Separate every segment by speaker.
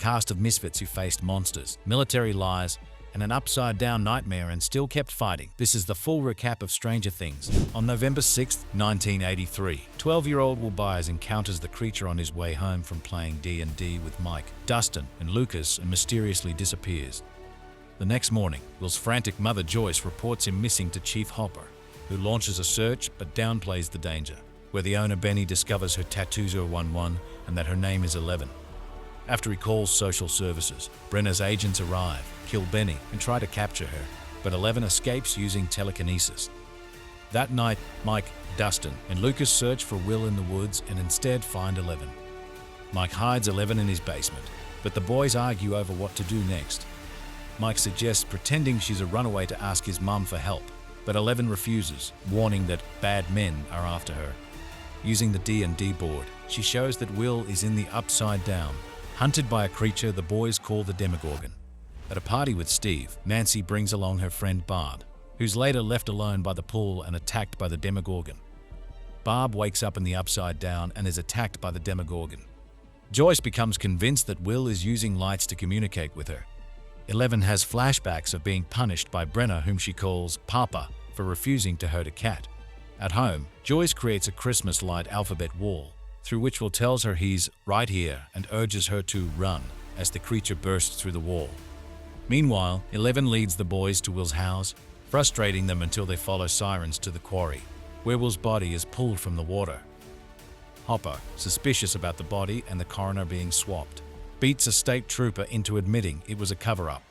Speaker 1: cast of misfits who faced monsters, military lies, and an upside-down nightmare and still kept fighting. This is the full recap of Stranger Things. On November 6, 1983, 12-year-old Will Byers encounters the creature on his way home from playing D&D with Mike, Dustin, and Lucas and mysteriously disappears. The next morning, Will's frantic mother Joyce reports him missing to Chief Hopper, who launches a search but downplays the danger, where the owner Benny discovers her tattoos are 11 and that her name is 11. After he calls social services, Brenner's agents arrive, kill Benny, and try to capture her, but 11 escapes using telekinesis. That night, Mike, Dustin, and Lucas search for Will in the woods and instead find 11. Mike hides 11 in his basement, but the boys argue over what to do next. Mike suggests pretending she's a runaway to ask his mum for help, but 11 refuses, warning that bad men are after her. Using the D&D board, she shows that Will is in the Upside Down, hunted by a creature the boys call the demogorgon. At a party with Steve, Nancy brings along her friend Barb, who's later left alone by the pool and attacked by the demogorgon. Barb wakes up in the Upside Down and is attacked by the demogorgon. Joyce becomes convinced that Will is using lights to communicate with her. 11 has flashbacks of being punished by Brenner, whom she calls Papa, for refusing to herd a cat. At home, Joyce creates a Christmas light alphabet wall, through which Will tells her he's right here and urges her to run as the creature bursts through the wall. Meanwhile, 11 leads the boys to Will's house, frustrating them until they follow sirens to the quarry, where Will's body is pulled from the water. Hopper, suspicious about the body and the coroner being swapped, beats a state trooper into admitting it was a cover-up.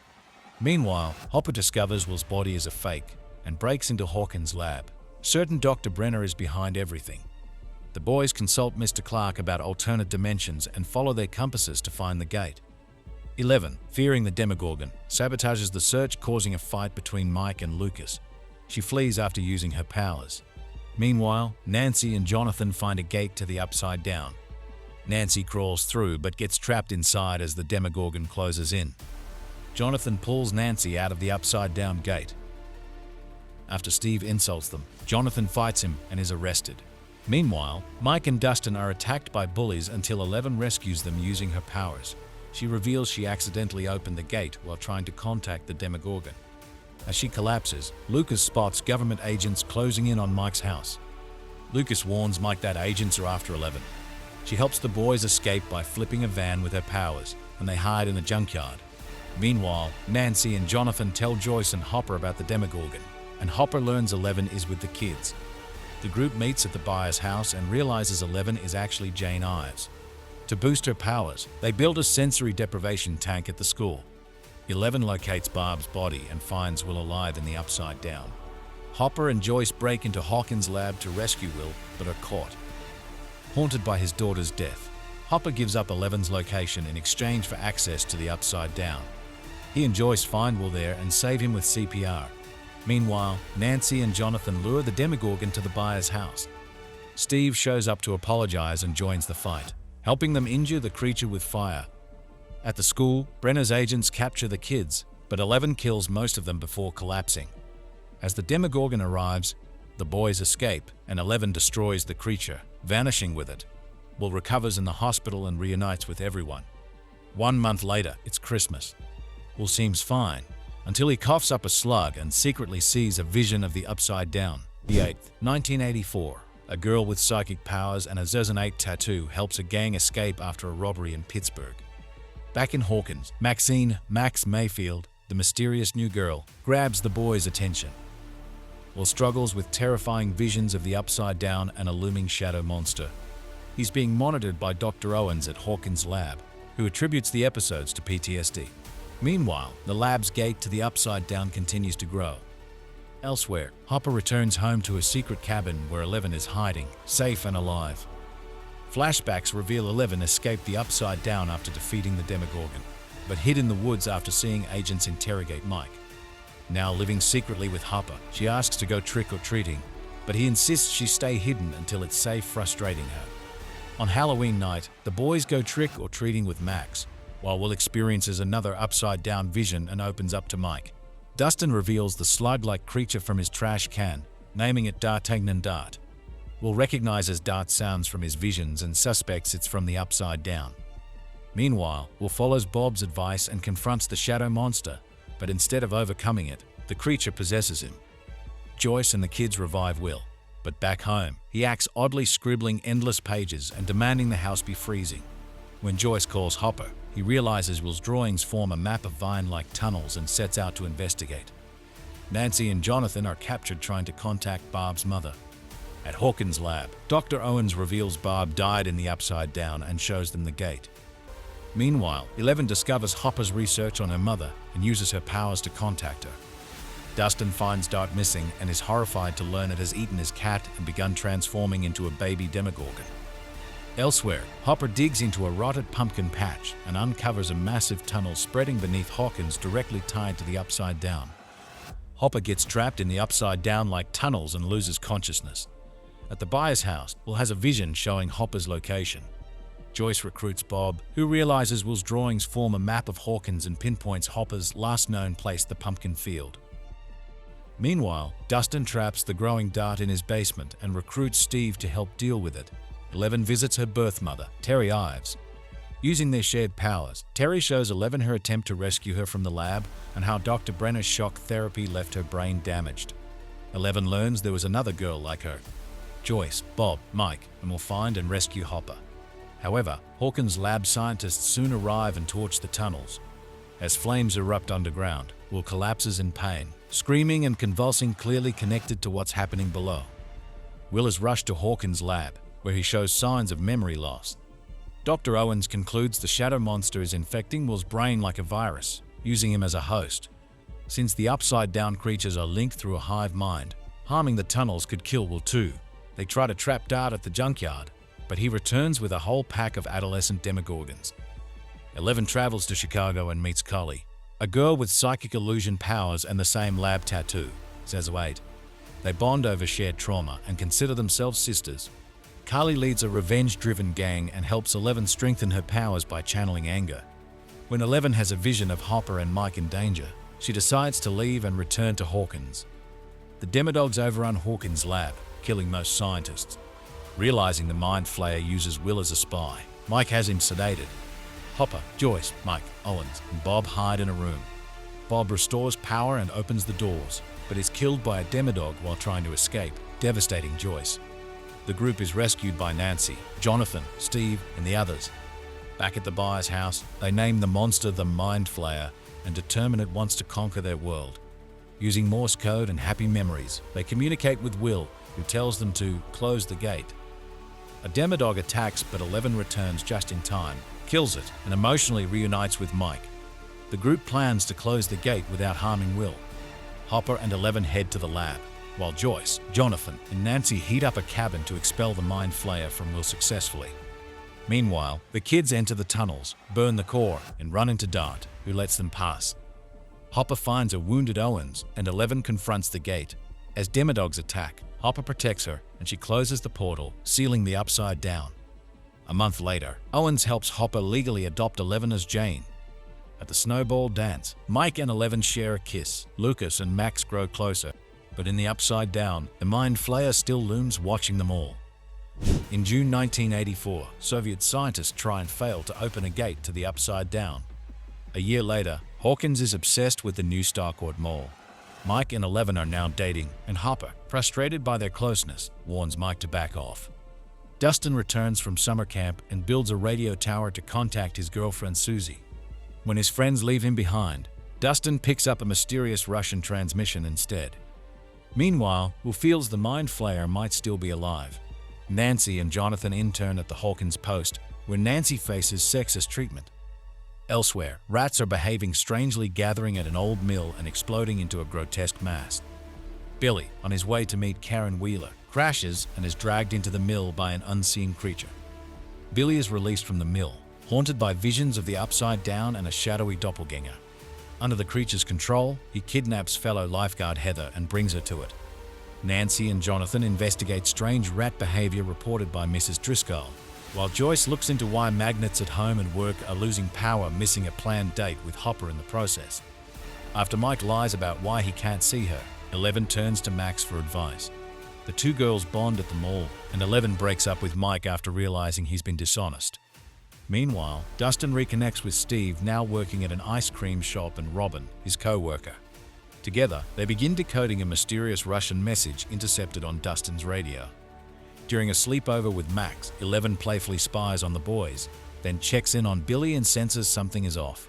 Speaker 1: Meanwhile, Hopper discovers Will's body is a fake and breaks into Hawkins' lab, certain Dr. Brenner is behind everything. The boys consult Mr. Clark about alternate dimensions and follow their compasses to find the gate. 11, fearing the demogorgon, sabotages the search, causing a fight between Mike and Lucas. She flees after using her powers. Meanwhile, Nancy and Jonathan find a gate to the Upside Down. Nancy crawls through but gets trapped inside as the demogorgon closes in. Jonathan pulls Nancy out of the Upside Down gate. After Steve insults them, Jonathan fights him and is arrested. Meanwhile, Mike and Dustin are attacked by bullies until 11 rescues them using her powers. She reveals she accidentally opened the gate while trying to contact the demogorgon. As she collapses, Lucas spots government agents closing in on Mike's house. Lucas warns Mike that agents are after 11. She helps the boys escape by flipping a van with her powers, and they hide in the junkyard. Meanwhile, Nancy and Jonathan tell Joyce and Hopper about the demogorgon, and Hopper learns 11 is with the kids. The group meets at the Byers' house and realizes 11 is actually Jane Ives. To boost her powers, they build a sensory deprivation tank at the school. 11 locates Barb's body and finds Will alive in the Upside Down. Hopper and Joyce break into Hawkins' lab to rescue Will, but are caught. Haunted by his daughter's death, Hopper gives up 11's location in exchange for access to the Upside Down. He and Joyce find Will there and save him with CPR. Meanwhile, Nancy and Jonathan lure the demogorgon to the Byers' house. Steve shows up to apologize and joins the fight, helping them injure the creature with fire. At the school, Brenner's agents capture the kids, but 11 kills most of them before collapsing. As the demogorgon arrives, the boys escape, and 11 destroys the creature, vanishing with it. Will recovers in the hospital and reunites with everyone. 1 month later, it's Christmas. Will seems fine, until he coughs up a slug and secretly sees a vision of the Upside Down. The 8th, 1984. A girl with psychic powers and a Zerzanate tattoo helps a gang escape after a robbery in Pittsburgh. Back in Hawkins, Max Mayfield, the mysterious new girl, grabs the boys' attention. Will struggles with terrifying visions of the Upside Down and a looming shadow monster. He's being monitored by Dr. Owens at Hawkins' lab, who attributes the episodes to PTSD. Meanwhile, the lab's gate to the Upside Down continues to grow. Elsewhere, Hopper returns home to a secret cabin where 11 is hiding, safe and alive. Flashbacks reveal 11 escaped the Upside Down after defeating the demogorgon, but hid in the woods after seeing agents interrogate Mike. Now living secretly with Hopper, she asks to go trick-or-treating, but he insists she stay hidden until it's safe, frustrating her. On Halloween night, the boys go trick-or-treating with Max, while Will experiences another upside-down vision and opens up to Mike. Dustin reveals the slug-like creature from his trash can, naming it D'Artagnan Dart. Will recognizes Dart sounds from his visions and suspects it's from the Upside Down. Meanwhile, Will follows Bob's advice and confronts the shadow monster, but instead of overcoming it, the creature possesses him. Joyce and the kids revive Will, but back home, he acts oddly, scribbling endless pages and demanding the house be freezing. When Joyce calls Hopper, he realizes Will's drawings form a map of vine-like tunnels and sets out to investigate. Nancy and Jonathan are captured trying to contact Barb's mother. At Hawkins' lab, Dr. Owens reveals Barb died in the Upside Down and shows them the gate. Meanwhile, 11 discovers Hopper's research on her mother and uses her powers to contact her. Dustin finds Dart missing and is horrified to learn it has eaten his cat and begun transforming into a baby demogorgon. Elsewhere, Hopper digs into a rotted pumpkin patch and uncovers a massive tunnel spreading beneath Hawkins directly tied to the Upside Down. Hopper gets trapped in the Upside Down-like tunnels and loses consciousness. At the buyer's house, Will has a vision showing Hopper's location. Joyce recruits Bob, who realizes Will's drawings form a map of Hawkins and pinpoints Hopper's last known place, the pumpkin field. Meanwhile, Dustin traps the growing Dart in his basement and recruits Steve to help deal with it. 11 visits her birth mother, Terry Ives. Using their shared powers, Terry shows 11 her attempt to rescue her from the lab and how Dr. Brenner's shock therapy left her brain damaged. 11 learns there was another girl like her, Joyce, Bob, Mike, and will find and rescue Hopper. However, Hawkins' lab scientists soon arrive and torch the tunnels. As flames erupt underground, Will collapses in pain, screaming and convulsing, clearly connected to what's happening below. Will is rushed to Hawkins' lab, where he shows signs of memory loss. Dr. Owens concludes the shadow monster is infecting Will's brain like a virus, using him as a host. Since the upside-down creatures are linked through a hive mind, harming the tunnels could kill Will too. They try to trap Dart at the junkyard, but he returns with a whole pack of adolescent demogorgons. 11 travels to Chicago and meets Cully, a girl with psychic illusion powers and the same lab tattoo, says Wade. They bond over shared trauma and consider themselves sisters. Carly leads a revenge-driven gang and helps 11 strengthen her powers by channeling anger. When 11 has a vision of Hopper and Mike in danger, she decides to leave and return to Hawkins. The Demodogs overrun Hawkins' lab, killing most scientists. Realizing the Mind Flayer uses Will as a spy, Mike has him sedated. Hopper, Joyce, Mike, Owens, and Bob hide in a room. Bob restores power and opens the doors, but is killed by a Demodog while trying to escape, devastating Joyce. The group is rescued by Nancy, Jonathan, Steve, and the others. Back at the buyer's house, they name the monster the Mind Flayer and determine it wants to conquer their world. Using Morse code and happy memories, they communicate with Will, who tells them to close the gate. A Demodog attacks, but 11 returns just in time, kills it, and emotionally reunites with Mike. The group plans to close the gate without harming Will. Hopper and 11 head to the lab, while Joyce, Jonathan, and Nancy heat up a cabin to expel the Mind Flayer from Will successfully. Meanwhile, the kids enter the tunnels, burn the core, and run into Dart, who lets them pass. Hopper finds a wounded Owens, and 11 confronts the gate. As Demodogs attack, Hopper protects her, and she closes the portal, sealing the Upside Down. A month later, Owens helps Hopper legally adopt 11 as Jane. At the snowball dance, Mike and 11 share a kiss. Lucas and Max grow closer, but in the Upside Down, the Mind Flayer still looms, watching them all. In June 1984, Soviet scientists try and fail to open a gate to the Upside Down. A year later, Hawkins is obsessed with the new Starcourt Mall. Mike and 11 are now dating, and Hopper, frustrated by their closeness, warns Mike to back off. Dustin returns from summer camp and builds a radio tower to contact his girlfriend Susie. When his friends leave him behind, Dustin picks up a mysterious Russian transmission instead. Meanwhile, Will feels the Mind Flayer might still be alive. Nancy and Jonathan intern at the Hawkins post, where Nancy faces sexist treatment. Elsewhere, rats are behaving strangely, gathering at an old mill and exploding into a grotesque mass. Billy, on his way to meet Karen Wheeler, crashes and is dragged into the mill by an unseen creature. Billy is released from the mill, haunted by visions of the Upside Down and a shadowy doppelganger. Under the creature's control, he kidnaps fellow lifeguard Heather and brings her to it. Nancy and Jonathan investigate strange rat behavior reported by Mrs. Driscoll, while Joyce looks into why magnets at home and work are losing power, missing a planned date with Hopper in the process. After Mike lies about why he can't see her, 11 turns to Max for advice. The two girls bond at the mall, and 11 breaks up with Mike after realizing he's been dishonest. Meanwhile, Dustin reconnects with Steve, now working at an ice cream shop, and Robin, his co-worker. Together, they begin decoding a mysterious Russian message intercepted on Dustin's radio. During a sleepover with Max, 11 playfully spies on the boys, then checks in on Billy and senses something is off.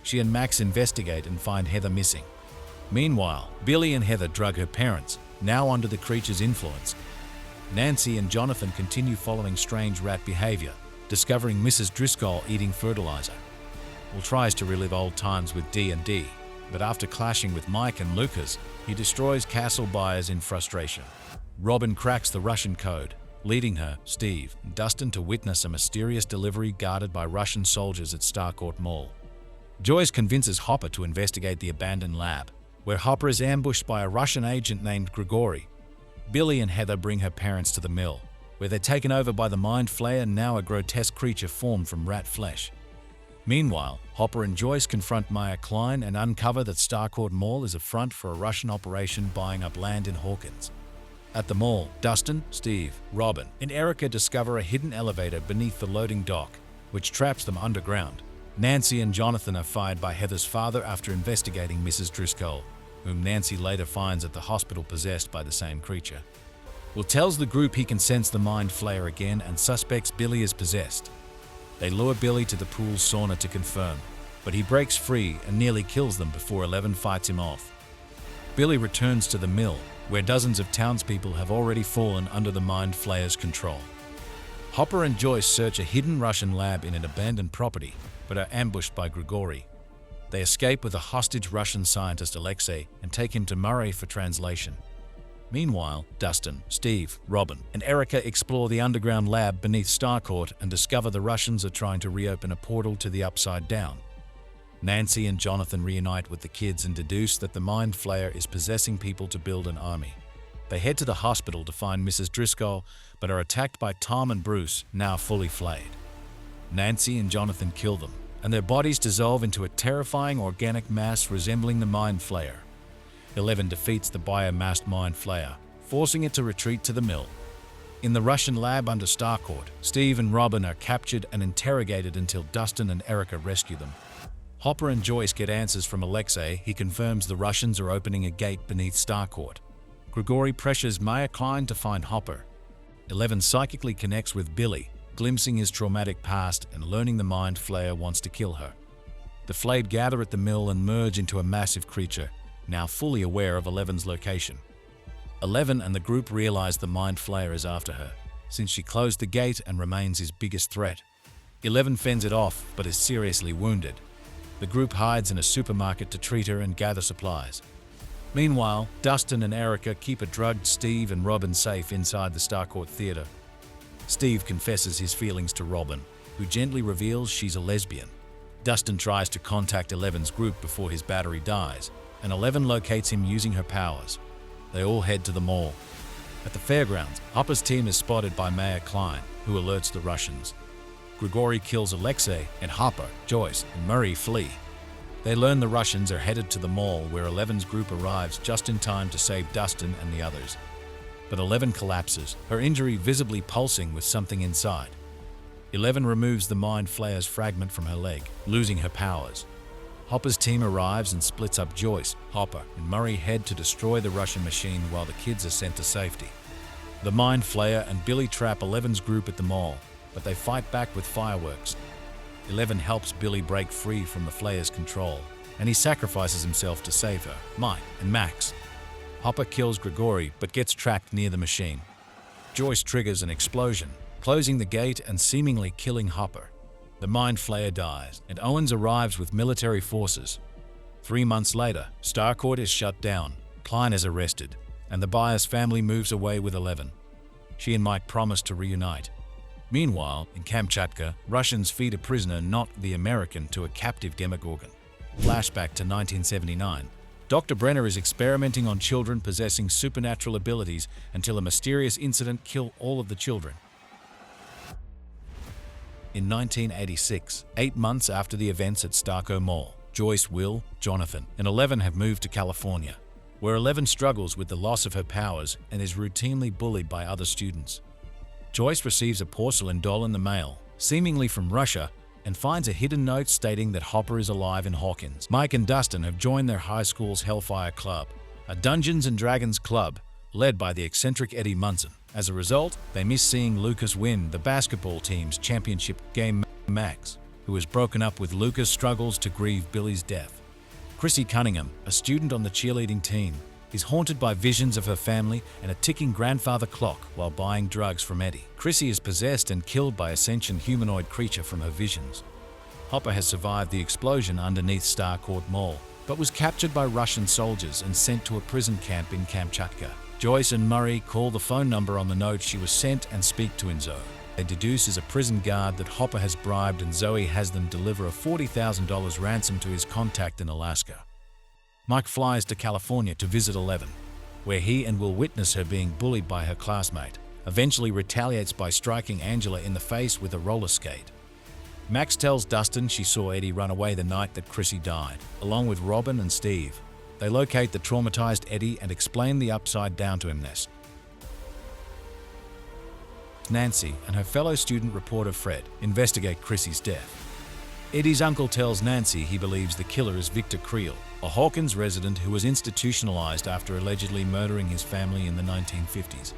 Speaker 1: She and Max investigate and find Heather missing. Meanwhile, Billy and Heather drug her parents, now under the creature's influence. Nancy and Jonathan continue following strange rat behavior, discovering Mrs. Driscoll eating fertilizer. Will tries to relive old times with D&D, but after clashing with Mike and Lucas, he destroys castle buyers in frustration. Robin cracks the Russian code, leading her, Steve, and Dustin to witness a mysterious delivery guarded by Russian soldiers at Starcourt Mall. Joyce convinces Hopper to investigate the abandoned lab, where Hopper is ambushed by a Russian agent named Grigory. Billy and Heather bring her parents to the mill, where they're taken over by the mind flayer, now a grotesque creature formed from rat flesh. Meanwhile, Hopper and Joyce confront Maya Klein and uncover that Starcourt Mall is a front for a Russian operation buying up land in Hawkins. At the mall, Dustin, Steve, Robin, and Erica discover a hidden elevator beneath the loading dock, which traps them underground. Nancy and Jonathan are fired by Heather's father after investigating Mrs. Driscoll, whom Nancy later finds at the hospital possessed by the same creature. Will tells the group he can sense the mind flayer again and suspects Billy is possessed. They lure Billy to the pool's sauna to confirm, but he breaks free and nearly kills them before 11 fights him off. Billy returns to the mill, where dozens of townspeople have already fallen under the mind flayer's control. Hopper and Joyce search a hidden Russian lab in an abandoned property, but are ambushed by Grigory. They escape with a hostage Russian scientist Alexei and take him to Murray for translation. Meanwhile, Dustin, Steve, Robin, and Erica explore the underground lab beneath Starcourt and discover the Russians are trying to reopen a portal to the Upside Down. Nancy and Jonathan reunite with the kids and deduce that the mind flayer is possessing people to build an army. They head to the hospital to find Mrs. Driscoll, but are attacked by Tom and Bruce, now fully flayed. Nancy and Jonathan kill them, and their bodies dissolve into a terrifying organic mass resembling the mind flayer. 11 defeats the biomassed mind flayer, forcing it to retreat to the mill. In the Russian lab under Starcourt, Steve and Robin are captured and interrogated until Dustin and Erica rescue them. Hopper and Joyce get answers from Alexei. He confirms the Russians are opening a gate beneath Starcourt. Grigory pressures Maya Klein to find Hopper. 11 psychically connects with Billy, glimpsing his traumatic past and learning the mind flayer wants to kill her. The flayed gather at the mill and merge into a massive creature, now fully aware of 11's location. 11 and the group realize the mind flayer is after her, since she closed the gate and remains his biggest threat. 11 fends it off, but is seriously wounded. The group hides in a supermarket to treat her and gather supplies. Meanwhile, Dustin and Erica keep a drugged Steve and Robin safe inside the Starcourt Theater. Steve confesses his feelings to Robin, who gently reveals she's a lesbian. Dustin tries to contact 11's group before his battery dies, and 11 locates him using her powers. They all head to the mall. At the fairgrounds, Hopper's team is spotted by Mayor Klein, who alerts the Russians. Grigory kills Alexei, and Hopper, Joyce, and Murray flee. They learn the Russians are headed to the mall, where 11's group arrives just in time to save Dustin and the others. But 11 collapses, her injury visibly pulsing with something inside. 11 removes the mind flayer's fragment from her leg, losing her powers. Hopper's team arrives and splits up Joyce, Hopper, and Murray head to destroy the Russian machine while the kids are sent to safety. The mind flayer and Billy trap 11's group at the mall, but they fight back with fireworks. 11 helps Billy break free from the flayer's control, and he sacrifices himself to save her, Mike, and Max. Hopper kills Grigory but gets trapped near the machine. Joyce triggers an explosion, closing the gate and seemingly killing Hopper. The mind flayer dies, and Owens arrives with military forces. 3 months later, Starcourt is shut down, Klein is arrested, and the buyer's family moves away with 11. She and Mike promise to reunite. Meanwhile, in Kamchatka, Russians feed a prisoner, not the American, to a captive demogorgon. Flashback to 1979. Dr. Brenner is experimenting on children possessing supernatural abilities until a mysterious incident kills all of the children. In 1986, 8 months after the events at Starcourt Mall, Joyce, Will, Jonathan, and 11 have moved to California, where 11 struggles with the loss of her powers and is routinely bullied by other students. Joyce receives a porcelain doll in the mail, seemingly from Russia, and finds a hidden note stating that Hopper is alive in Hawkins. Mike and Dustin have joined their high school's Hellfire Club, a Dungeons and Dragons club led by the eccentric Eddie Munson. As a result, they miss seeing Lucas win the basketball team's championship game. Max, who has broken up with Lucas, struggles to grieve Billy's death. Chrissy Cunningham, a student on the cheerleading team, is haunted by visions of her family and a ticking grandfather clock while buying drugs from Eddie. Chrissy is possessed and killed by a sentient humanoid creature from her visions. Hopper has survived the explosion underneath Starcourt Mall, but was captured by Russian soldiers and sent to a prison camp in Kamchatka. Joyce and Murray call the phone number on the note she was sent and speak to Enzo. They deduce as a prison guard that Hopper has bribed and Zoe has them deliver a $40,000 ransom to his contact in Alaska. Mike flies to California to visit Eleven, where he and will witness her being bullied by her classmate, eventually retaliates by striking Angela in the face with a roller skate. Max tells Dustin she saw Eddie run away the night that Chrissy died, along with Robin and Steve. They locate the traumatized Eddie and explain the upside down to him. Nancy and her fellow student reporter Fred investigate Chrissy's death. Eddie's uncle tells Nancy he believes the killer is Victor Creel, a Hawkins resident who was institutionalized after allegedly murdering his family in the 1950s.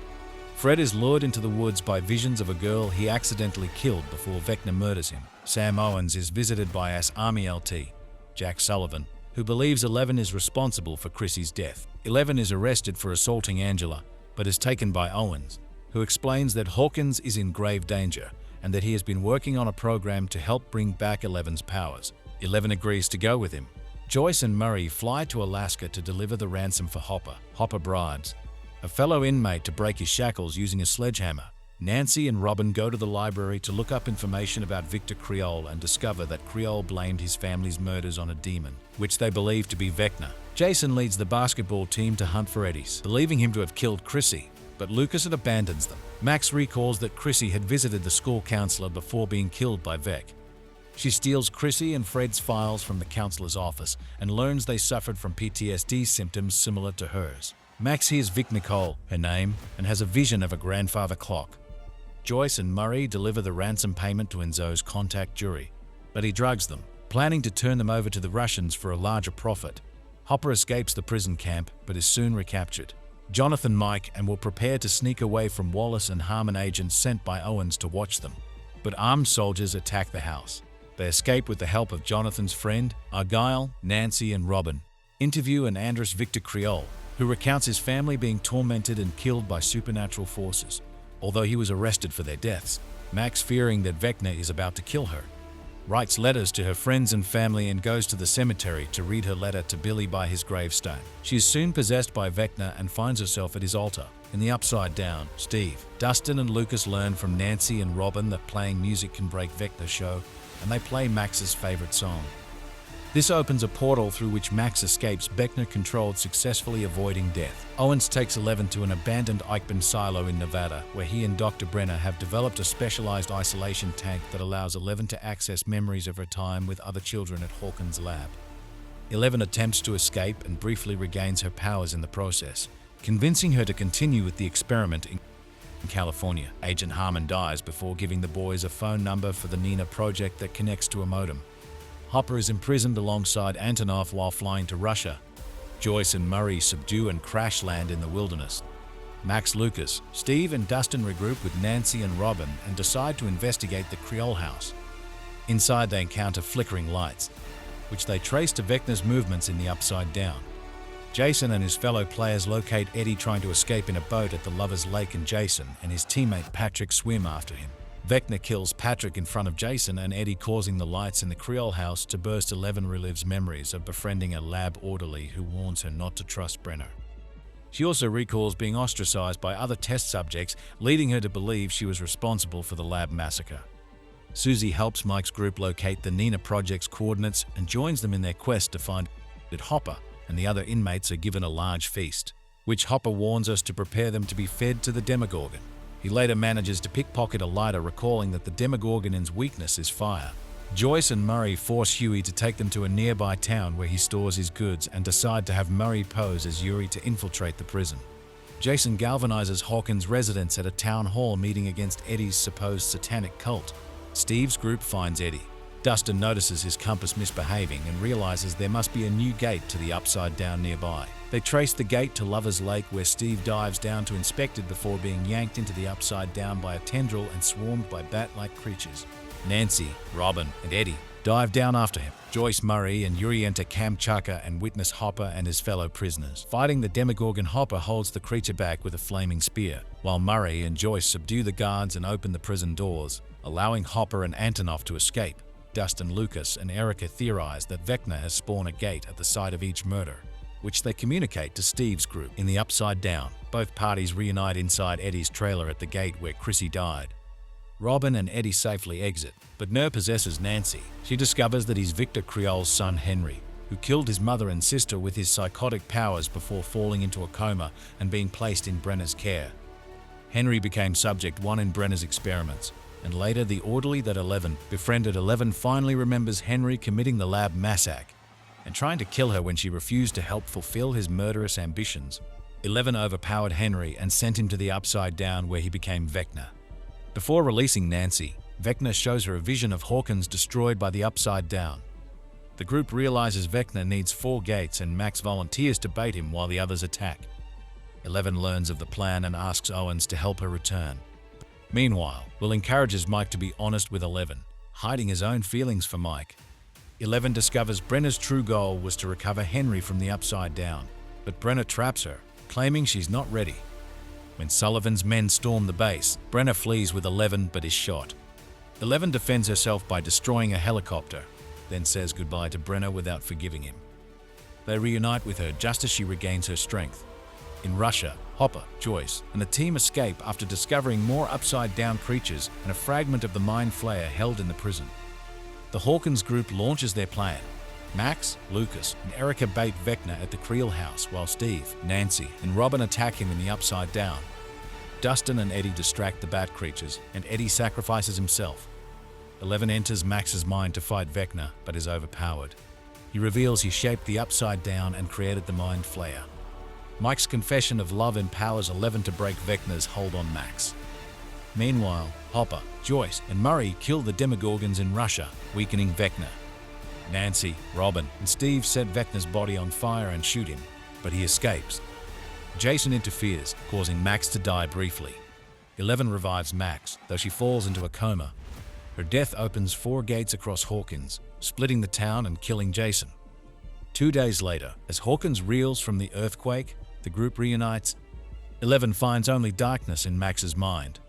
Speaker 1: Fred is lured into the woods by visions of a girl he accidentally killed before Vecna murders him. Sam Owens is visited by AS Army LT, Jack Sullivan, who believes Eleven is responsible for Chrissy's death. Eleven is arrested for assaulting Angela, but is taken by Owens, who explains that Hawkins is in grave danger and that he has been working on a program to help bring back Eleven's powers. Eleven agrees to go with him. Joyce and Murray fly to Alaska to deliver the ransom for Hopper. Hopper bribes a fellow inmate to break his shackles using a sledgehammer. Nancy and Robin go to the library to look up information about Victor Creel and discover that Creel blamed his family's murders on a demon, which they believe to be Vecna. Jason leads the basketball team to hunt for Eddie, believing him to have killed Chrissy, but Lucas abandons them. Max recalls that Chrissy had visited the school counselor before being killed by Vec. She steals Chrissy and Fred's files from the counselor's office and learns they suffered from PTSD symptoms similar to hers. Max hears Vic Nicole, her name, and has a vision of a grandfather clock. Joyce and Murray deliver the ransom payment to Enzo's contact jury, but he drugs them, planning to turn them over to the Russians for a larger profit. Hopper escapes the prison camp but is soon recaptured. Jonathan Mike and will prepare to sneak away from Wallace and Harmon agents sent by Owens to watch them, but armed soldiers attack the house. They escape with the help of Jonathan's friend, Argyle, Nancy, and Robin. Interview and Andrus Victor Creel, who recounts his family being tormented and killed by supernatural forces, although he was arrested for their deaths. Max, fearing that Vecna is about to kill her, writes letters to her friends and family and goes to the cemetery to read her letter to Billy by his gravestone. She is soon possessed by Vecna and finds herself at his altar. In the Upside Down, Steve, Dustin, and Lucas learn from Nancy and Robin that playing music can break Vecna's show, and they play Max's favorite song. This opens a portal through which Max escapes Vecna-controlled, successfully avoiding death. Owens takes Eleven to an abandoned Eichmann silo in Nevada, where he and Dr. Brenner have developed a specialized isolation tank that allows Eleven to access memories of her time with other children at Hawkins' lab. Eleven attempts to escape and briefly regains her powers in the process, convincing her to continue with the experiment in California. Agent Harmon dies before giving the boys a phone number for the Nina project that connects to a modem. Hopper is imprisoned alongside Antonov while flying to Russia. Joyce and Murray subdue and crash land in the wilderness. Max, Lucas, Steve, and Dustin regroup with Nancy and Robin and decide to investigate the Creole house. Inside they encounter flickering lights, which they trace to Vecna's movements in the Upside Down. Jason and his fellow players locate Eddie trying to escape in a boat at the Lover's Lake, and Jason and his teammate Patrick swim after him. Vecna kills Patrick in front of Jason and Eddie, causing the lights in the Creole house to burst. Eleven relives memories of befriending a lab orderly who warns her not to trust Brenner. She also recalls being ostracized by other test subjects, leading her to believe she was responsible for the lab massacre. Susie helps Mike's group locate the Nina Project's coordinates and joins them in their quest to find that Hopper and the other inmates are given a large feast, which Hopper warns us to prepare them to be fed to the demogorgon. He later manages to pickpocket a lighter, recalling that the demogorgon's weakness is fire. Joyce and Murray force Huey to take them to a nearby town where he stores his goods and decide to have Murray pose as Yuri to infiltrate the prison. Jason galvanizes Hawkins' residents at a town hall meeting against Eddie's supposed satanic cult. Steve's group finds Eddie. Dustin notices his compass misbehaving and realizes there must be a new gate to the Upside Down nearby. They trace the gate to Lover's Lake, where Steve dives down to inspect it before being yanked into the Upside Down by a tendril and swarmed by bat-like creatures. Nancy, Robin, and Eddie dive down after him. Joyce, Murray, and Yuri enter Kamchatka and witness Hopper and his fellow prisoners. Fighting the demogorgon, Hopper holds the creature back with a flaming spear, while Murray and Joyce subdue the guards and open the prison doors, allowing Hopper and Antonov to escape. Dustin, Lucas, and Erica theorize that Vecna has spawned a gate at the site of each murder, which they communicate to Steve's group in the Upside Down. Both parties reunite inside Eddie's trailer at the gate where Chrissy died. Robin and Eddie safely exit, but Ner possesses Nancy. She discovers that he's Victor Creole's son Henry, who killed his mother and sister with his psychotic powers before falling into a coma and being placed in Brenner's care. Henry became subject 1 in Brenner's experiments, and later the orderly that befriended Eleven finally remembers Henry committing the lab massacre and trying to kill her when she refused to help fulfill his murderous ambitions. Eleven overpowered Henry and sent him to the Upside Down, where he became Vecna. Before releasing Nancy, Vecna shows her a vision of Hawkins destroyed by the Upside Down. The group realizes Vecna needs 4 gates and Max volunteers to bait him while the others attack. Eleven learns of the plan and asks Owens to help her return. Meanwhile, Will encourages Mike to be honest with Eleven, hiding his own feelings for Mike. Eleven discovers Brenner's true goal was to recover Henry from the Upside Down, but Brenner traps her, claiming she's not ready. When Sullivan's men storm the base, Brenner flees with Eleven but is shot. Eleven defends herself by destroying a helicopter, then says goodbye to Brenner without forgiving him. They reunite with her just as she regains her strength. In Russia, Hopper, Joyce, and the team escape after discovering more upside-down creatures and a fragment of the mind flayer held in the prison. The Hawkins group launches their plan. Max, Lucas, and Erica bait Vecna at the Creel house, while Steve, Nancy, and Robin attack him in the Upside Down. Dustin and Eddie distract the bat creatures, and Eddie sacrifices himself. Eleven enters Max's mind to fight Vecna, but is overpowered. He reveals he shaped the Upside Down and created the mind flayer. Mike's confession of love empowers Eleven to break Vecna's hold on Max. Meanwhile, Hopper, Joyce, and Murray kill the demogorgons in Russia, weakening Vecna. Nancy, Robin, and Steve set Vecna's body on fire and shoot him, but he escapes. Jason interferes, causing Max to die briefly. Eleven revives Max, though she falls into a coma. Her death opens 4 gates across Hawkins, splitting the town and killing Jason. 2 days later, as Hawkins reels from the earthquake, the group reunites. Eleven finds only darkness in Max's mind.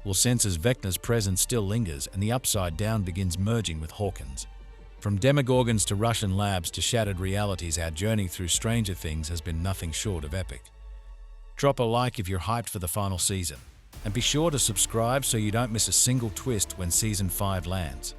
Speaker 1: Will senses Vecna's presence still lingers, and the Upside Down begins merging with Hawkins. From demogorgons to Russian labs to shattered realities, our journey through Stranger Things has been nothing short of epic. Drop a like if you're hyped for the final season, and be sure to subscribe so you don't miss a single twist when Season 5 lands.